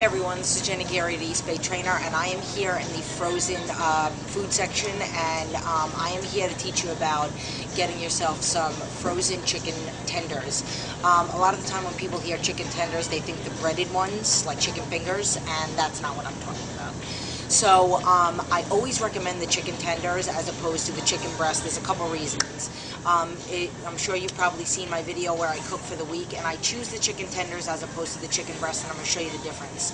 Hey everyone, this is Jenny Gary, the East Bay Trainer, and I am here in the frozen food section, and I am here to teach you about getting yourself some frozen chicken tenders. A lot of the time when people hear chicken tenders, they think the breaded ones, like chicken fingers, and that's not what I'm talking about. So I always recommend the chicken tenders as opposed to the chicken breast. There's a couple reasons. I'm sure you've probably seen my video where I cook for the week, and I choose the chicken tenders as opposed to the chicken breast, and I'm going to show you the difference.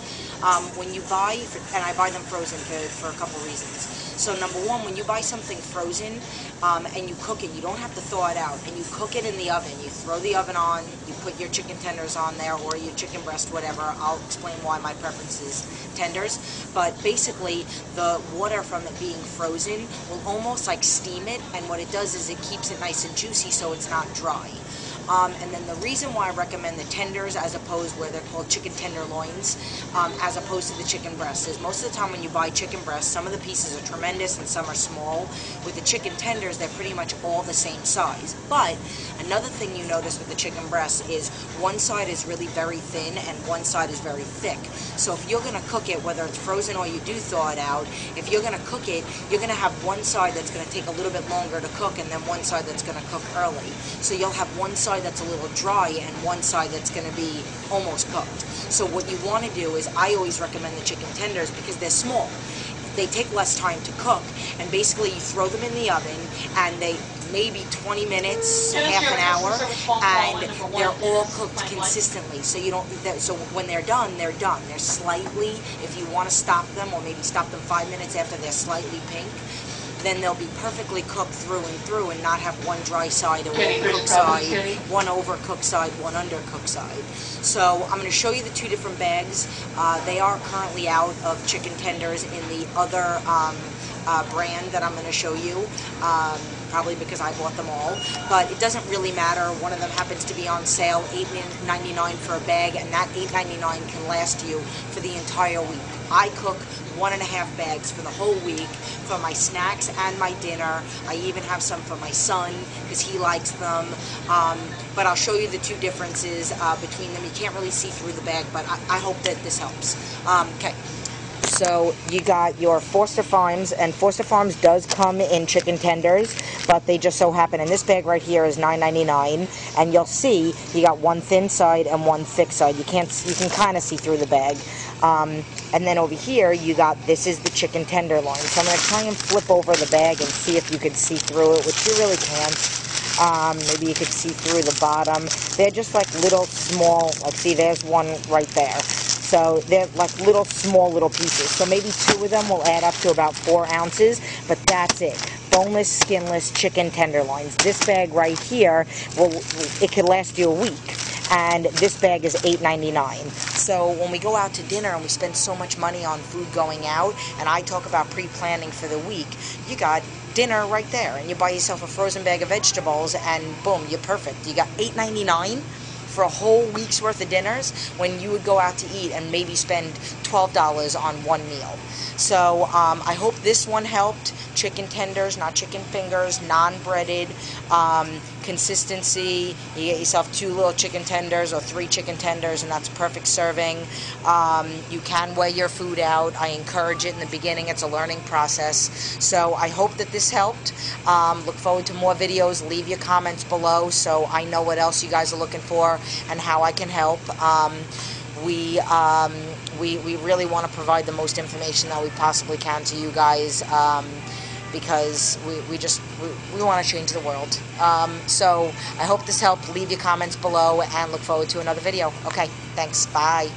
When you buy, and I buy them frozen for a couple reasons. So number one, when you buy something frozen and you cook it, you don't have to thaw it out, and you cook it in the oven. You throw the oven on, you put your chicken tenders on there, or your chicken breast, whatever. I'll explain why my preference is tenders. But basically, the water from it being frozen will almost like steam it, and what it does is it keeps it nice and juicy so it's not dry. And then the reason why I recommend the tenders as opposed where they're called chicken tenderloins as opposed to the chicken breasts is most of the time when you buy chicken breasts, some of the pieces are tremendous and some are small. With the chicken tenders, they're pretty much all the same size. But another thing you notice with the chicken breast is one side is really very thin and one side is very thick. So if you're going to cook it, whether it's frozen or you do thaw it out, if you're going to cook it, you're going to have one side that's going to take a little bit longer to cook and then one side that's going to cook early. So you'll have one side that's a little dry and one side that's going to be almost cooked. So what you want to do is, I always recommend the chicken tenders because they're small. They take less time to cook, and basically you throw them in the oven and they maybe 20 minutes, half an hour, and they're all cooked consistently. So you don't. So when they're done, they're done. They're slightly. If you want to stop them, or maybe stop them 5 minutes after they're slightly pink, then they'll be perfectly cooked through and through, and not have one dry side, or one cooked side, one overcooked side, one undercooked side. So I'm going to show you the two different bags. They are currently out of chicken tenders in the other brand that I'm going to show you. Probably because I bought them all, but it doesn't really matter. One of them happens to be on sale, $8.99 for a bag, and that $8.99 can last you for the entire week. I cook 1.5 bags for the whole week for my snacks and my dinner. I even have some for my son because he likes them. But I'll show you the two differences between them. You can't really see through the bag, but I hope that this helps. Okay. So you got your Foster Farms, and Foster Farms does come in chicken tenders, but they just so happen, and this bag right here is $9.99, and you'll see you got one thin side and one thick side. You can kind of see through the bag. And then over here you got, this is the chicken tenderloin. So I'm going to try and flip over the bag and see if you can see through it, which you really can't. Maybe you could see through the bottom. They're just like little small, like see there's one right there. So they're like little pieces. So maybe two of them will add up to about 4 ounces, but that's it. Boneless, skinless chicken tenderloins. This bag right here, it could last you a week. And this bag is $8.99. So when we go out to dinner and we spend so much money on food going out, and I talk about pre-planning for the week, you got dinner right there, and you buy yourself a frozen bag of vegetables, and boom, you're perfect. You got $8.99 for a whole week's worth of dinners, when you would go out to eat and maybe spend $12 on one meal. So I hope this one helped. Chicken tenders, not chicken fingers, non-breaded, consistency. You get yourself 2 little chicken tenders or 3 chicken tenders, and that's perfect serving. You can weigh your food out. I encourage it in the beginning. It's a learning process. So I hope that this helped. Look forward to more videos. Leave your comments below so I know what else you guys are looking for and how I can help. We really want to provide the most information that we possibly can to you guys, because we want to change the world. So I hope this helped. Leave your comments below and look forward to another video. Okay, thanks. Bye.